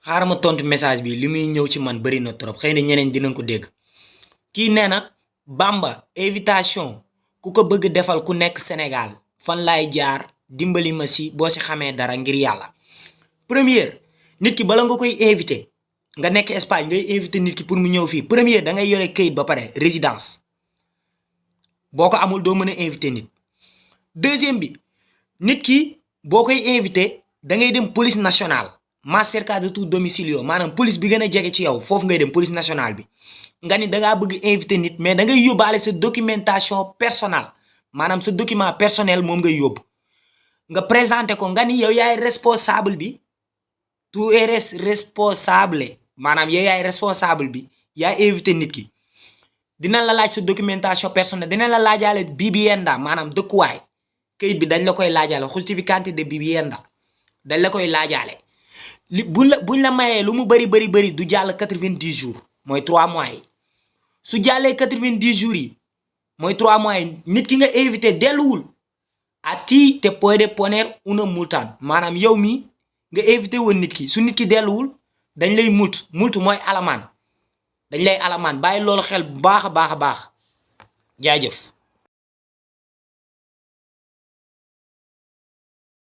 xaaral ma tontu message bi li muy ñëw ci man bëri na trop xëy na ñeneen dinañ ko dégg kii nee na Bamba invitation ku ko bëgg defal ku nekk Sénégal fan laay jaar dimbali ma si boo si xamee dara ngir yàlla. première nit ki bala nga koy invité nga nekk Espagne ngay invité nit ki pour mu ñëw fii première da ngay yore këyit ba pare résidence boo ko amul doo mën a invité nit. deuxième bi nit ki boo koy invité da ngay dem police nationale más cerca de tu domicilio maanaam police bi gën a jege ci yow foofu ngay dem police nationale bi nga ni da ngaa bëgg invité nit mais da ngay yóbbaale sa documentation personnelle maanaam sa document personnel moom ngay yóbbu nga présenté ko nga ni yow yaay responsable bi tu eres responsable maanaam yow yaay responsable bi yaa invité nit ki dina la laaj sa documentation personnelle dina la laajaale vivienda maanaam dëkkuwaay këyit bi dañ la koy laajaale justificante de vivienda dañ la koy laajaale li buñ la mayee lu mu bëri du jàll 90 jours mooy 3 mois yi su jàllee 90 jours yi mooy 3 mois yi nit ki nga invité delluwul a ti te puede poner una multa maanaam yow mi nga invité woon nit ki su nit ki delluwul dañ lay multu mooy alamaan dañ lay alamaan bàyyi loolu xel bu baax a baax jaajëf